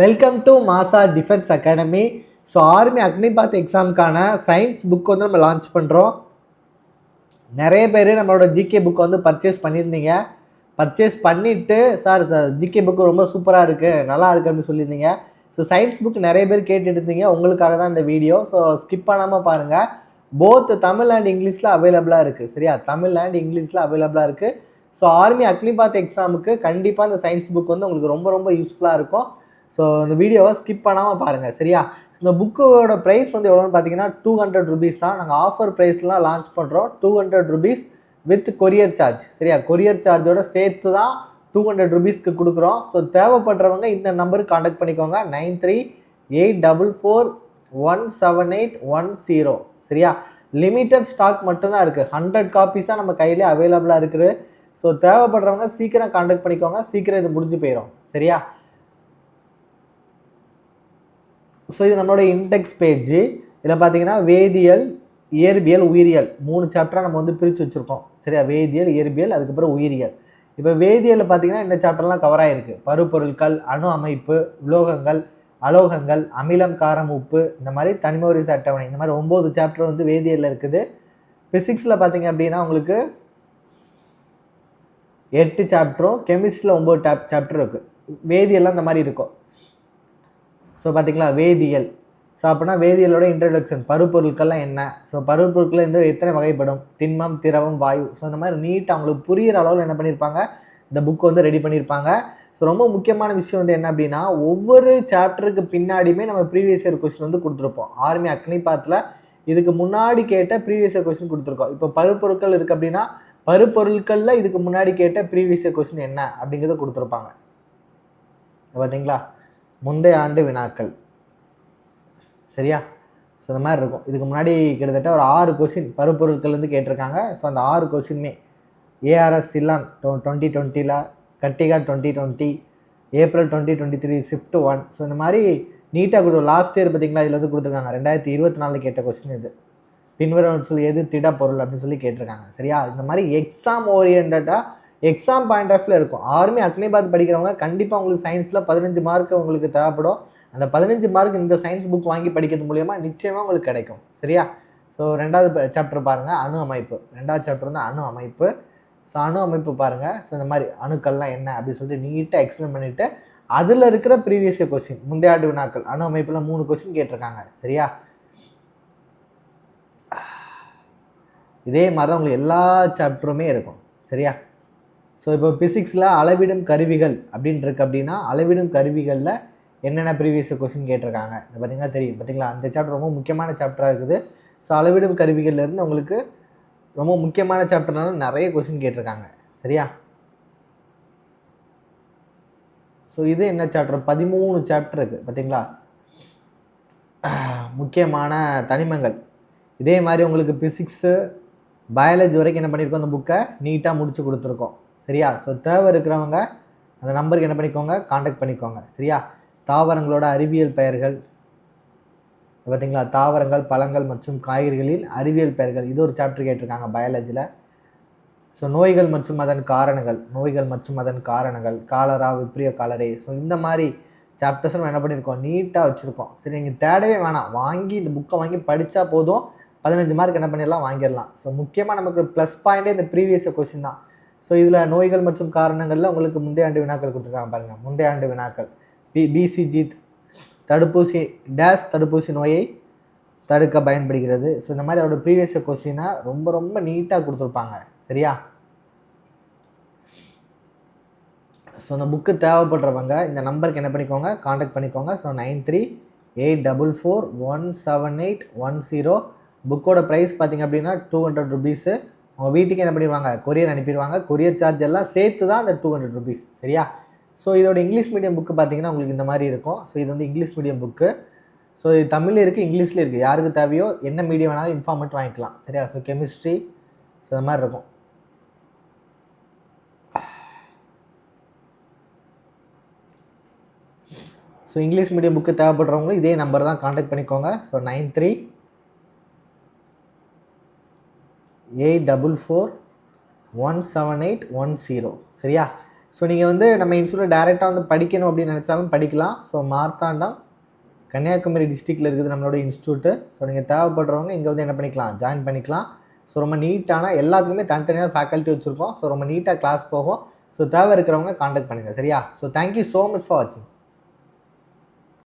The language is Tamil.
வெல்கம் டு மாசா defence academy. So army Agnipath எக்ஸாமுக்கான சயின்ஸ் புக் வந்து நம்ம லான்ச் பண்ணுறோம். நிறைய பேர் நம்மளோட ஜிகே புக் வந்து பர்ச்சேஸ் பண்ணியிருந்தீங்க. பர்ச்சேஸ் பண்ணிவிட்டு சார் ஜிகே புக்கு ரொம்ப சூப்பராக இருக்குது, நல்லா இருக்குது அப்படின்னு சொல்லியிருந்தீங்க. ஸோ சயின்ஸ் புக் நிறைய பேர் கேட்டுட்டு இருந்தீங்க, உங்களுக்காக தான் இந்த வீடியோ. ஸோ ஸ்கிப் பண்ணாமல் பாருங்கள். போத் தமிழ் அண்ட் இங்கிலீஷில் அவைலபிளாக இருக்குது. சரியா, தமிழ் அண்ட் இங்கிலீஷில் அவைலபிளாக இருக்குது. ஸோ ஆர்மி அக்னிபாத் எக்ஸாமுக்கு கண்டிப்பாக இந்த சயின்ஸ் புக் வந்து உங்களுக்கு ரொம்ப ரொம்ப யூஸ்ஃபுல்லாக இருக்கும். ஸோ இந்த வீடியோவை ஸ்கிப் பண்ணாமல் பாருங்கள். சரியா, இந்த புக்கோட ப்ரைஸ் வந்து எவ்வளோன்னு பார்த்தீங்கன்னா 200 rupees தான். நாங்கள் ஆஃபர் ப்ரைஸ்லாம் லான்ச் பண்ணுறோம். 200 rupees வித் கொரியர் சார்ஜ். சரியா, கொரியர் சார்ஜோட சேர்த்து தான் 200 rupeesக்கு கொடுக்குறோம். ஸோ தேவைப்படுறவங்க இந்த நம்பருக்கு காண்டாக்ட் பண்ணிக்கோங்க. 9384417810. சரியா, லிமிட்டட் ஸ்டாக் மட்டும்தான் இருக்குது. 100 காப்பீஸாக நம்ம கையிலே அவைலபிளாக இருக்குது. ஸோ தேவைப்படுறவங்க சீக்கிரம் காண்டாக்ட் பண்ணிக்கோங்க, சீக்கிரம் இது முடிஞ்சு போயிடும். சரியா, ஸோ இது நம்மளோட இன்டெக்ஸ் பேஜ். இதில் பார்த்தீங்கன்னா வேதியியல், இயற்பியல், உயிரியல் 3 சாப்டராக நம்ம வந்து பிரித்து வச்சுருக்கோம். சரியா, வேதியியல், இயற்பியல், அதுக்கப்புறம் உயிரியல். இப்போ வேதியியலில் பார்த்தீங்கன்னா இந்த சாப்டர்லாம் கவர் ஆகிருக்கு. பருப்பொருட்கள், அணு அமைப்பு, உலோகங்கள், அலோகங்கள், அமிலம், காரம், உப்பு, இந்த மாதிரி தனிமவரிசை அட்டவணை, இந்த மாதிரி 9 சாப்டர் வந்து வேதியியலில் இருக்குது. ஃபிசிக்ஸில் பார்த்தீங்க அப்படின்னா உங்களுக்கு 8 சாப்டரும், கெமிஸ்ட்ரியில் 9 சாப்டர் இருக்குது. வேதியியெல்லாம் இந்த மாதிரி இருக்கும். ஸோ பார்த்தீங்களா, வேதியியல். ஸோ அப்படின்னா வேதியியலோட இன்ட்ரடக்ஷன், பருப்பொருட்கள்லாம் என்ன, ஸோ பருப்பொருட்கள் இந்த எத்தனை வகைப்படும், திண்மம், திரவம், வாயு. ஸோ இந்த மாதிரி நீட்டாக அவங்களுக்கு புரிகிற அளவில் என்ன பண்ணியிருப்பாங்க, இந்த புக் வந்து ரெடி பண்ணியிருப்பாங்க. ஸோ ரொம்ப முக்கியமான விஷயம் வந்து என்ன அப்படின்னா, ஒவ்வொரு சாப்டருக்கு பின்னாடியுமே நம்ம ப்ரீவியஸ் இயர் கொஸ்டின் வந்து கொடுத்துருப்போம். ஆர்மி அக்னிபாத்தில் இதுக்கு முன்னாடி கேட்ட ப்ரீவியஸ் இயர் கொஸ்டின் கொடுத்துருக்கோம். இப்போ பருப்பொருட்கள் இருக்குது அப்படின்னா பருப்பொருட்களில் இதுக்கு முன்னாடி கேட்ட ப்ரீவியஸ் இயர் கொஸ்டின் என்ன அப்படிங்கிறத கொடுத்துருப்பாங்க. பார்த்தீங்களா, முந்தைய ஆண்டு வினாக்கள். சரியா, ஸோ இந்த மாதிரி இருக்கும். இதுக்கு முன்னாடி கிட்டத்தட்ட ஒரு 6 கொஸ்டின் பருப்பொருட்கள்லேருந்து கேட்டிருக்காங்க. ஸோ அந்த 6 கொஸ்டின்மே ஏஆர்எஸ் சில்லான் 2020, கட்டிகா 2020, ஏப்ரல் 2023, ஷிஃப்ட் 1. ஸோ இந்த மாதிரி நீட்டாக கொடுத்துருவோம். லாஸ்ட் இயர் பார்த்தீங்களா, இதில் வந்து கொடுத்துருக்காங்க. 2024 கேட்ட கொஸ்டின் இது. பின்வரும் சொல்லி எது திடப்பொருள் அப்படின்னு சொல்லி கேட்டிருக்காங்க. சரியா, இந்த மாதிரி எக்ஸாம் ஓரியன்டாக எக்ஸாம் பாயிண்ட் ஆஃப் வியூ இருக்கும். ஆர்மி அக்னிபாத் படிக்கிறவங்க கண்டிப்பாக உங்களுக்கு சயின்ஸில் 15 மார்க் உங்களுக்கு தேவைப்படும். அந்த 15 மார்க் இந்த சயின்ஸ் புக் வாங்கி படிக்கிறது மூலியமாக நிச்சயமாக உங்களுக்கு கிடைக்கும். சரியா, ஸோ 2வது சாப்டர் பாருங்கள், அணு அமைப்பு. 2வது சாப்டர் வந்து அணு அமைப்பு. ஸோ அணு அமைப்பு பாருங்கள். ஸோ இந்த மாதிரி அணுக்கள்லாம் என்ன அப்படின்னு சொல்லிட்டு நீட்டாக எக்ஸ்பிளைன் பண்ணிவிட்டு அதில் இருக்கிற ப்ரீவியஸ் இயர் கொஸ்டின், முந்தைய ஆண்டு வினாக்கள், அணு அமைப்பில் 3 கொஸ்டின் கேட்டிருக்காங்க. சரியா, இதே மாதிரி தான் உங்களுக்கு எல்லா சாப்டருமே இருக்கும். சரியா, ஸோ இப்போ பிசிக்ஸில் அளவிடும் கருவிகள் அப்படின்னு இருக்கு அப்படின்னா அளவிடும் கருவிகளில் என்னென்ன ப்ரீவியஸ் கொஸ்டின் கேட்டிருக்காங்க இது பார்த்தீங்கன்னா தெரியும். பார்த்தீங்களா, அந்த சாப்டர் ரொம்ப முக்கியமான சாப்டராக இருக்குது. ஸோ அளவிடும் கருவிகள்லேருந்து உங்களுக்கு ரொம்ப முக்கியமான சாப்டர்னால நிறைய கொஸ்டின் கேட்டிருக்காங்க. சரியா, ஸோ இது என்ன சாப்டர், 13 சாப்டர் இருக்குது. பார்த்தீங்களா, முக்கியமான தனிமங்கள். இதே மாதிரி உங்களுக்கு பிசிக்ஸு, பயாலஜி வரைக்கும் என்ன பண்ணியிருக்கோம், அந்த புக்கை நீட்டாக முடிச்சு கொடுத்துருக்கோம். சரியா, ஸோ தேவை இருக்கிறவங்க அந்த நம்பருக்கு என்ன பண்ணிக்கோங்க, காண்டாக்ட் பண்ணிக்கோங்க. சரியா, தாவரங்களோட அறிவியல் பெயர்கள். பார்த்தீங்களா, தாவரங்கள், பழங்கள் மற்றும் காய்கறிகளின் அறிவியல் பெயர்கள், இது ஒரு சாப்டர் கேட்டிருக்காங்க பயாலஜியில். ஸோ நோய்கள் மற்றும் அதன் காரணங்கள், நோய்கள் மற்றும் அதன் காரணங்கள், காலரா, விப்ரிய காலரே. ஸோ இந்த மாதிரி சாப்டர்ஸ் நம்ம என்ன பண்ணியிருக்கோம், நீட்டாக வச்சுருக்கோம். சரி, நீங்கள் தேடவே வேணாம், வாங்கி இந்த புக்கை வாங்கி படித்தா போதும், 15 மார்க் என்ன பண்ணிடலாம், வாங்கிடலாம். ஸோ முக்கியமாக நமக்கு ப்ளஸ் பாயிண்டே இந்த ப்ரீவியஸ் கொஸ்டின் தான். ஸோ இதில் நோய்கள் மற்றும் காரணங்களில் உங்களுக்கு முந்தைய ஆண்டு வினாக்கள் கொடுத்துருக்காங்க பாருங்கள். முந்தைய ஆண்டு வினாக்கள் பிசிஜி தடுப்பூசி டேஸ் தடுப்பூசி நோயை தடுக்க பயன்படுகிறது. ஸோ இந்த மாதிரி அவரோட ப்ரீவியஸ் கொஸ்டினை ரொம்ப ரொம்ப நீட்டாக கொடுத்துருப்பாங்க. சரியா, ஸோ இந்த புக்கு தேவைப்படுறவங்க இந்த நம்பருக்கு என்ன பண்ணிக்கோங்க, காண்டாக்ட் பண்ணிக்கோங்க. ஸோ 9384417810. புக்கோட ப்ரைஸ் பார்த்தீங்க அப்படின்னா 200 rupees. உங்கள் வீட்டுக்கு என்ன பண்ணிடுவாங்க, கொரியர் அனுப்பிடுவாங்க. கொரியர் சார்ஜ் எல்லாம் சேர்த்து தான் அந்த 200 rupees. சரியா, ஸோ இதோட இங்கிலீஷ் மீடியம் புக்கு பார்த்தீங்கன்னா உங்களுக்கு இந்த மாதிரி இருக்கும். ஸோ இது வந்து இங்கிலீஷ் மீடியம் புக்கு. ஸோ இது தமிழில் இருக்குது, இங்கிலீஷில் இருக்குது. யாருக்கு தேவையோ என்ன மீடியம் வேணாலும் இன்ஃபார்ம் பண்ணிட்டு வாங்கிக்கலாம். சரியா, ஸோ கெமிஸ்ட்ரி, ஸோ இந்த மாதிரி இருக்கும். ஸோ இங்கிலீஷ் மீடியம் புக்கு தேவைப்படுறவங்க இதே நம்பர் தான் காண்டாக்ட் பண்ணிக்கோங்க. ஸோ 9384417810. சரியா, ஸோ நீங்கள் வந்து நம்ம இன்ஸ்டியூட்டில் டேரெக்டாக வந்து படிக்கணும் அப்படின்னு நினச்சாலும் படிக்கலாம். ஸோ மார்த்தாண்டம் கன்னியாகுமரி டிஸ்ட்ரிக்டில் இருக்குது நம்மளோட இன்ஸ்டியூட்டு. ஸோ நீங்கள் தேவைப்படுறவங்க இங்கே வந்து என்ன பண்ணிக்கலாம், ஜாயின் பண்ணிக்கலாம். ஸோ ரொம்ப நீட்டான எல்லாத்துக்குமே தனித்தனியாக ஃபேக்கல்ட்டி வச்சுருக்கோம். ஸோ ரொம்ப நீட்டாக கிளாஸ் போகும். ஸோ தேவை இருக்கிறவங்க காண்டாக்ட் பண்ணுங்கள். சரியா? So thank you so much for வாட்சிங்.